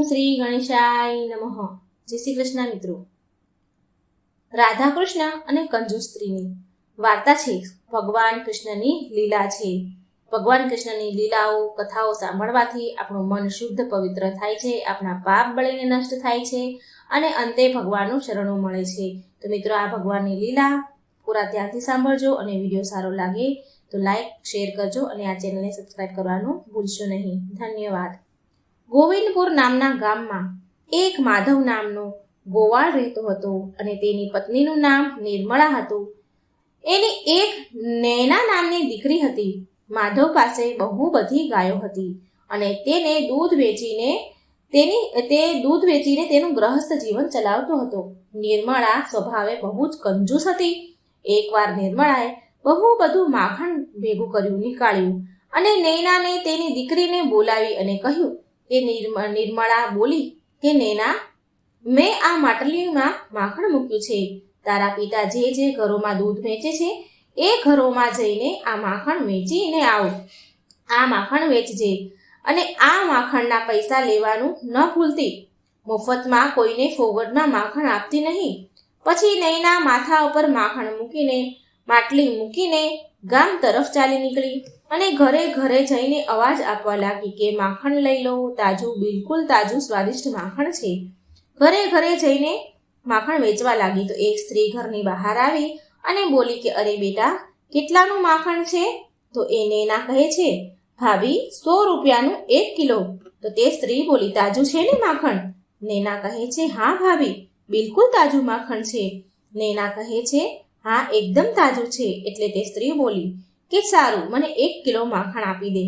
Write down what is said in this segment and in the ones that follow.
શ્રી ગણેશાય નમઃ. જય શ્રી કૃષ્ણ મિત્રો. રાધા કૃષ્ણ અને કંજૂસ સ્ત્રીની વાર્તા છે. ભગવાન કૃષ્ણની લીલા છે. ભગવાન કૃષ્ણની લીલાઓ કથાઓ સાંભળવાથી આપણું મન શુદ્ધ પવિત્ર થાય છે, આપણા પાપ બળીને નષ્ટ થાય છે અને અંતે ભગવાનનું શરણું મળે છે. તો મિત્રો, આ ભગવાનની લીલા પૂરા ધ્યાનથી સાંભળજો અને વિડીયો સારો લાગે તો લાઈક શેર કરજો અને આ ચેનલને સબસ્ક્રાઈબ કરવાનું ભૂલશો નહીં. ધન્યવાદ. ગોવિંદપુર નામના ગામમાં એક માધવ નામનો ગોવાળ રહેતો હતો અને તેની પત્નીનું નામ નિર્મળા હતું. એની એક નૈના નામની દીકરી હતી. માધવ પાસે બહુ બધી ગાયો હતી અને તેને દૂધ વેચીને તેનું ગ્રહસ્થ જીવન ચલાવતો હતો. નિર્મળા સ્વભાવે બહુ જ કંજૂસ હતી. એકવાર નિર્મળાએ બહુ બધું માખણ ભેગું નીકાળ્યું અને નૈનાને તેની દીકરીને બોલાવી અને કહ્યું કે નિર્મળા બોલી કે નૈના, મેં આ માટલીમાં માખણ મૂક્યું છે. તારા પિતા જે ઘરોમાં દૂધ વેચે છે એ ઘરોમાં જઈને આ માખણ વેચીને આવ. આ માખણ વેચજે અને આ માખણના પૈસા લેવાનું ન ભૂલતી. મફતમાં કોઈને ફોગટમાં માખણ આપતી નહીં. પછી નૈના માથા ઉપર માખણ માટલી મૂકીને ગામ તરફ ચાલી નીકળી અને ઘરે ઘરે જઈને અવાજ આપવા લાગી કે માખણ લઈ લો, તાજું, બિલકુલ તાજું સ્વાદિષ્ટ માખણ છે. ઘરે ઘરે જઈને માખણ વેચવા લાગી. તો એક સ્ત્રી ઘરની બહાર આવી અને બોલી કે અરે બેટા, કેટલાનું માખણ છે? તો એ નૈના કહે છે, ભાભી, 100 રૂપિયાનું 1 કિલો. તો તે સ્ત્રી બોલી, તાજું છે ને માખણ? નૈના કહે છે, હા ભાભી, બિલકુલ તાજું માખણ છે. નૈના કહે છે, હા, એકદમ તાજું છે. એટલે તે સ્ત્રી બોલી કે સારું, મને 1 કિલો માખણ આપી દે.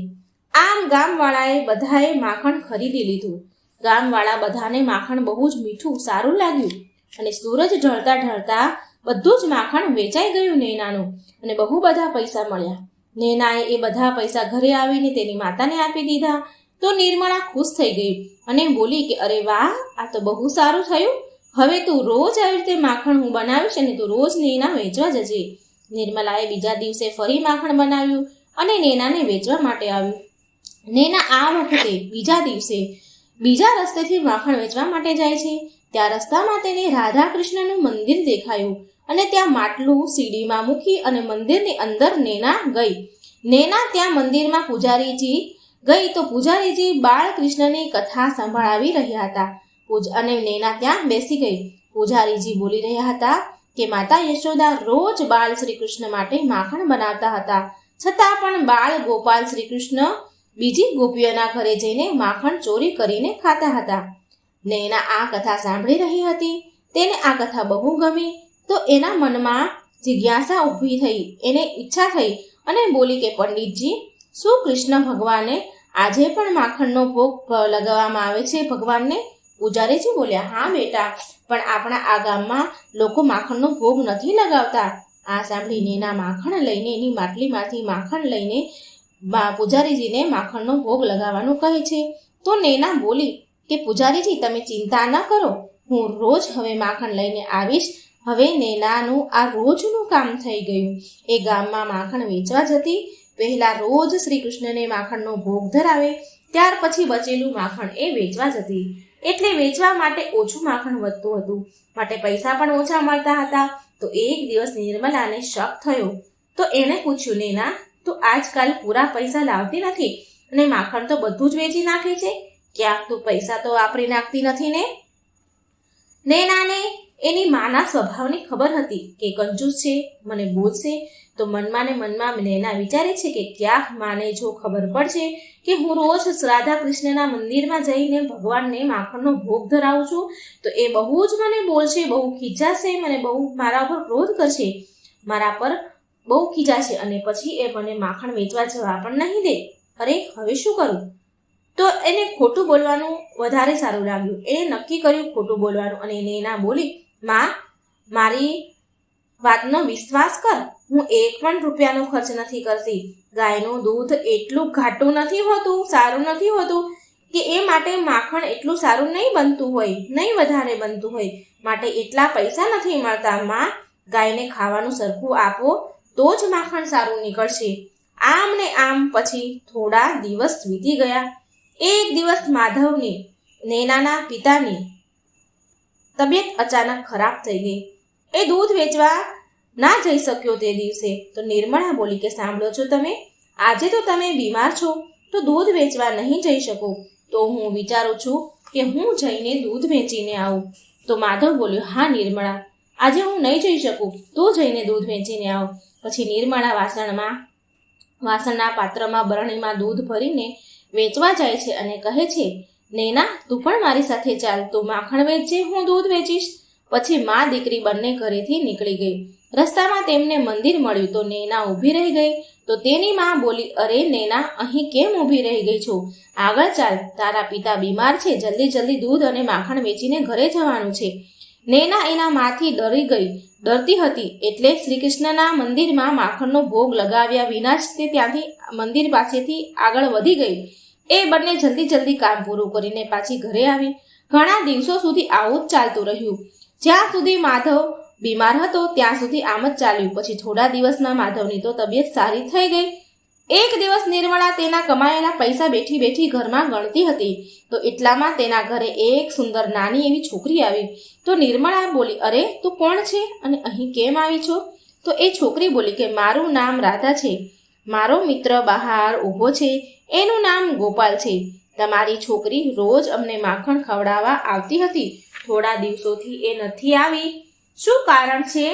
આમ ગામવાળાએ બધાએ માખણ ખરીદી લીધું. ગામવાળા બધાને માખણ બહુ જ મીઠું સારું લાગ્યું અને સૂરજ ઢળતા ઢળતા બધું જ માખણ વેચાઈ ગયું નૈનાનું અને બહુ બધા પૈસા મળ્યા. નૈનાએ એ બધા પૈસા ઘરે આવીને તેની માતાને આપી દીધા. તો નિર્મળા ખુશ થઈ ગઈ અને બોલી કે અરે વાહ, આ તો બહુ સારું થયું. હવે તું રોજ આવી રીતે માખણ હું બનાવીશ અને તું રોજ નૈના વેચવા જજે. નિર્મલાએ બીજા દિવસે ફરી માખણ બનાવ્યું અને નૈનાને વેચવા માટે આવ્યું. નૈના આ વખતે બીજા દિવસે બીજા રસ્તેથી માખણ વેચવા માટે જાય છે. ત્યાં રસ્તામાં તેને રાધા કૃષ્ણનું મંદિર દેખાયું અને ત્યાં માટલું સીડીમાં મૂકી અને મંદિરની અંદર નૈના ગઈ. નૈના ત્યાં મંદિરમાં પૂજારીજી ગઈ તો પૂજારીજી બાળકૃષ્ણની કથા સંભળાવી રહ્યા હતા અને નૈના ત્યાં બેસી ગઈ. પૂજારીજી બોલી રહ્યા હતા કે માતા યશોદા રોજ બાળ શ્રી કૃષ્ણ માટે માખણ બનાવતા હતા, છતાં પણ બાળ ગોપાલ શ્રી કૃષ્ણ બીજી ગોપીઓના ઘરે જઈને માખણ ચોરી કરીને ખાતા હતા. નૈના આ કથા સાંભળી રહી હતી. તેને આ કથા બહુ ગમી. તો એના મનમાં જિજ્ઞાસા ઊભી થઈ. એને ઈચ્છા થઈ અને બોલી કે પંડિતજી, શું કૃષ્ણ ભગવાને આજે પણ માખણનો ભોગ લગાવવામાં આવે છે ભગવાનને? પૂજારીજી બોલ્યા, હા બેટા, પણ આપણા આ ગામમાં લોકો માખણનો ભોગ નથી લગાવતા. આ સાંભળી નૈના માખણ લઈને એની માટલીમાંથી માખણ લઈને પૂજારીજીને માખણનો ભોગ લગાવવાનું કહે છે. તો નૈના બોલી કે પૂજારીજી, તમે ચિંતા ન કરો, હું રોજ હવે માખણ લઈને આવીશ. હવે નૈનાનું આ રોજનું કામ થઈ ગયું. એ ગામમાં માખણ વેચવા જતી. પહેલા રોજ શ્રી કૃષ્ણને માખણનો ભોગ ધરાવે, ત્યાર પછી બચેલું માખણ એ વેચવા જતી. એટલે વેચવા માટે ઓછું માખણ વધતું હતું, માટે પૈસા પણ ઓછા મળતા હતા. તો એક દિવસ નિર્મલાને શક થયો. તો એણે પૂછ્યું, નૈના, તું આજકાલ પૂરા પૈસા લાવતી નથી અને માખણ તો બધું જ વેચી નાખે છે. ક્યાંક તું પૈસા તો વાપરી નાખતી નથી ને? નૈનાને એની માના સ્વભાવની ખબર હતી કે કંજૂસ છે, મને બોલશે. તો મનમાં ને મનમાં નૈના વિચારે છે કે ક્યાંક માને જો ખબર પડશે કે હું રોજ રાધા કૃષ્ણના મંદિરમાં જઈને ભગવાનને માખણનો ભોગ ધરાવું છું તો એ બહુ જ મને બોલશે, બહુ ખીજાશે, મને બહુ મારા પર ક્રોધ કરશે, મારા પર બહુ ખીજાશે અને પછી એ મને માખણ વેચવા જવા પણ નહીં દે. અરે, હવે શું કરું? તો એને ખોટું બોલવાનું વધારે સારું લાગ્યું. એને નક્કી કર્યું ખોટું બોલવાનું અને નૈના બોલી, માં, મારી વાતનો વિશ્વાસ કર, હું 1 પણ રૂપિયાનો ખર્ચ નથી કરતી. ગાયનું દૂધ એટલું ઘાટું નથી હોતું, સારું નથી હોતું કે એ માટે માખણ એટલું સારું નહીં બનતું હોય, નહીં વધારે બનતું હોય, માટે એટલા પૈસા નથી મળતા. માં, ગાયને ખાવાનું સરખું આપો તો જ માખણ સારું નીકળશે. આમ ને આમ પછી થોડા દિવસ વીતી ગયા. એક દિવસ માધવની નૈનાના પિતાની તબિયત અચાનક ખરાબ થઈ ગઈ. એ દૂધ વેચવા ના જઈ શક્યો તે દિવસે. તો નિર્મળા બોલી કે સાંભળો છો તમે, આજે તો તમે બીમાર છો તો દૂધ વેચવા નહીં જઈ શકો, તો હું વિચારું છું કે હું જઈને દૂધ વેચીને આવું. તો માધવ બોલ્યો, હા નિર્મળા, આજે હું નહીં જઈ શકું, તું જઈને દૂધ વેચીને આવ. પછી નિર્મળા વાસણના પાત્રમાં બરણીમાં દૂધ ભરીને વેચવા જાય છે અને કહે છે, નૈના તું પણ મારી સાથે ચાલ, તું માખણ વેચજે, હું દૂધ વેચીશ. પછી મા દીકરી બંને ઘરેથી નીકળી ગઈ. રસ્તામાં તેમને મંદિર મળ્યું તો નૈના ઊભી રહી ગઈ. તો તેની મા બોલી, અરે નૈના, અહીં કેમ ઊભી રહી ગઈ છો? આગળ ચાલ, તારા પિતા બીમાર છે, જલ્દી જલ્દી દૂધ અને માખણ વેચીને ઘરે જવાનું છે. નૈના એના માથી ડરતી હતી એટલે શ્રી કૃષ્ણના મંદિરમાં માખણનો ભોગ લગાવ્યા વિના જ તે ત્યાંથી મંદિર પાસેથી આગળ વધી ગઈ. એ બંને જલ્દી જલ્દી કામ પૂરું કરીને પાછી ઘરે આવી. ઘણા દિવસો સુધી આવું જ ચાલતું રહ્યું. જ્યાં સુધી માધવ બીમાર હતો ત્યાં સુધી આમ જ ચાલ્યું. પછી થોડા દિવસમાં માધવની તો તબિયત સારી થઈ ગઈ. એક દિવસ નિર્મળા તેના કમાયેલા પૈસા બેઠી બેઠી ઘરમાં ગણતી હતી. તો એટલામાં તેના ઘરે એક સુંદર નાની એવી છોકરી આવી. તો નિર્મળા બોલી, અરે તું કોણ છે અને અહીં કેમ આવી છો? તો એ છોકરી બોલી કે મારું નામ રાધા છે, મારો મિત્ર બહાર ઊભો છે, એનું નામ ગોપાલ છે. તમારી છોકરી રોજ અમને માખણ ખવડાવવા આવતી હતી, થોડા દિવસોથી એ નથી આવી, શું કારણ છે?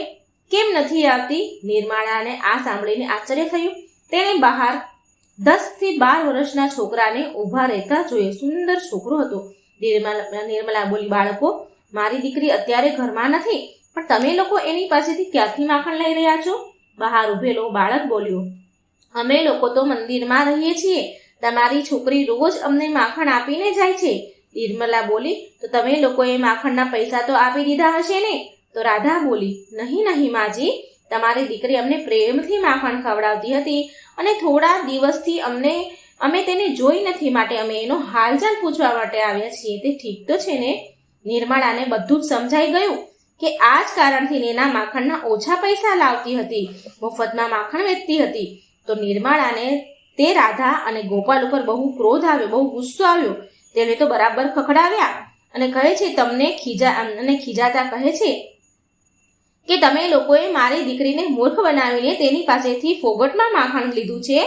કેમ નથી આવતી? નિર્મળાને આ સાંભળીને આશ્ચર્ય થયું. તેણે બહાર 10 થી 12 વર્ષના છોકરાને ઊભા રહેતા જોયે. સુંદર છોકરો હતો. નિર્મળા બોલી, બાળકો, મારી દીકરી અત્યારે ઘરમાં નથી, પણ તમે લોકો એની પાસેથી ક્યાંથી માખણ લઈ રહ્યા છો? બહાર ઊભેલો બાળક બોલ્યો, અમે લોકો તો મંદિરમાં રહીએ છીએ, તમારી છોકરી રોજ અમને માખણ આપીને જાય છે. નિર્મલા બોલી, તો તમે લોકોએ માખણના પૈસા તો આપી દીધા હશે ને? તો રાધા બોલી, નહીં માજી, તમારી દીકરી અમને પ્રેમથી માખણ ખવડાવતી હતી અને થોડા દિવસથી અમે તેને જોઈ નથી, માટે અમે એનો હાલચાલ પૂછવા માટે આવ્યા છીએ. તે ઠીક તો છે ને? નિર્મળાને બધું જ સમજાઈ ગયું કે આ જ કારણથી એના માખણના ઓછા પૈસા લાવતી હતી, મફતમાં માખણ વેચતી હતી. તો નિર્મળાને તે રાધા અને ગોપાલ ઉપર બહુ ક્રોધ આવ્યો, બહુ ગુસ્સો આવ્યો. તેને તો બરાબર ખખડાવ્યા અને કહે છે, ખીજાતા કહે છે કે તમે લોકોએ મારી દીકરીને મૂર્ખ બનાવીને તેની પાસેથી ફોગટમાં માખણ લીધું છે,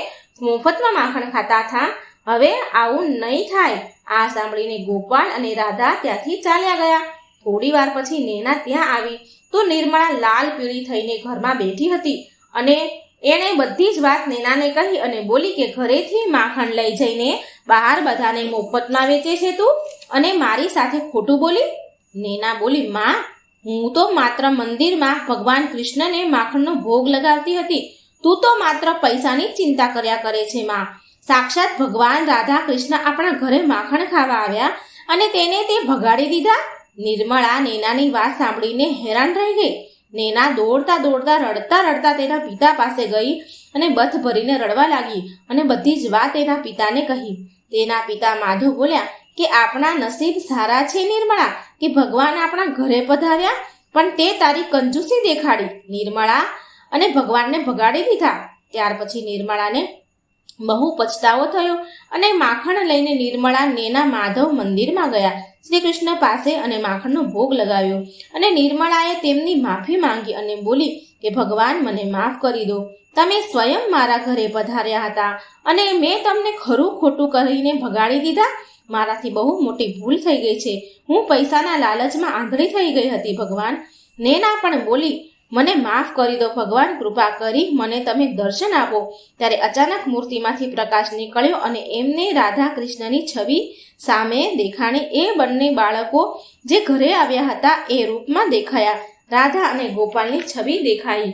મફતમાં માખણ ખાતા હતા. હવે આવું નહીં થાય. આ સાંભળીને ગોપાલ અને રાધા ત્યાંથી ચાલ્યા ગયા. થોડી વાર પછી નૈના ત્યાં આવી. તો નિર્મળા લાલ પીળી થઈને ઘરમાં બેઠી હતી અને એણે બધી જ વાત નૈનાને કહી અને બોલી કે ઘરેથી માખણ લઈ જઈને બહાર બધાને મફતમાં વેચે છે તું, અને મારી સાથે ખોટું બોલી. નૈના બોલી, માં, હું તો માત્ર મંદિરમાં ભગવાન કૃષ્ણને માખણનો ભોગ લગાવતી હતી, તું તો માત્ર પૈસાની જ ચિંતા કર્યા કરે છે. માં, સાક્ષાત ભગવાન રાધા કૃષ્ણ આપણા ઘરે માખણ ખાવા આવ્યા અને તેને તે ભગાડી દીધા. નિર્મળા નૈનાની વાત સાંભળીને હેરાન રહી ગઈ. નૈના દોડતા રડતા તેના પિતા પાસે ગઈ અને બથ ભરીને રડવા લાગી અને બધી જ વાત તેના પિતાને કહી. તેના પિતા માધવ બોલ્યા કે આપણા નસીબ સારા છે નિર્મળા, કે ભગવાન આપણા ઘરે પધાર્યા, પણ તે તારી કંજૂસી દેખાડી નિર્મળા અને ભગવાનને ભગાડી દીધા. ત્યાર પછી નિર્મળાને બહુ પછતાવો થયો અને માખણ લઈને નિર્મળા નૈના માધવ મંદિરમાં ગયા શ્રી કૃષ્ણ પાસે અને માખણનો ભોગ લગાવ્યો. અને નિર્મળાએ તેમની માફી માંગી અને બોલી કે ભગવાન, મને માફ કરી દો, તમે સ્વયં મારા ઘરે પધાર્યા હતા અને મેં તમને ખરું ખોટું કહીને ભગાડી દીધા. મારાથી બહુ મોટી ભૂલ થઈ ગઈ છે, હું પૈસાના લાલચમાં આંધળી થઈ ગઈ હતી ભગવાન. નૈના પણ બોલી, મને માફ કરી દો ભગવાન, કૃપા કરી મને તમે દર્શન આપો. ત્યારે અચાનક મૂર્તિમાંથી પ્રકાશ નીકળ્યો અને એમને રાધા કૃષ્ણની છબી સામે દેખાણી. એ બંને બાળકો જે ઘરે આવ્યા હતા એ રૂપમાં દેખાયા. રાધા અને ગોપાલની છબી દેખાઈ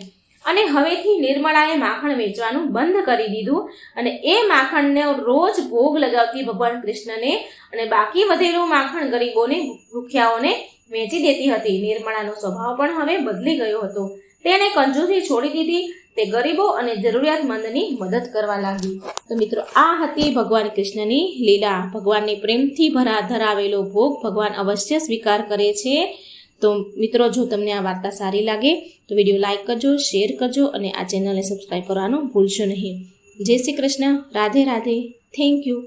અને હવેથી નિર્મળાએ માખણ વેચવાનું બંધ કરી દીધું અને એ માખણને રોજ ભોગ લગાવતી ભગવાન કૃષ્ણને અને બાકી વધેલું માખણ ગરીબોને, ભૂખ્યાઓને વેચી દેતી હતી. નિર્મળાનો સ્વભાવ પણ હવે બદલી ગયો હતો. તેને કંજૂસી છોડી દીધી. તે ગરીબો અને જરૂરિયાતમંદની મદદ કરવા લાગી. તો મિત્રો, આ હતી ભગવાન કૃષ્ણની લીલા. ભગવાનને પ્રેમથી ધરાવેલો ભોગ ભગવાન અવશ્ય સ્વીકાર કરે છે. તો મિત્રો, જો તમને આ વાર્તા સારી લાગે તો વિડીયો લાઈક કરજો, શેર કરજો અને આ ચેનલને સબસ્ક્રાઈબ કરવાનું ભૂલશો નહીં. જય શ્રી કૃષ્ણ. રાધે રાધે. Thank you.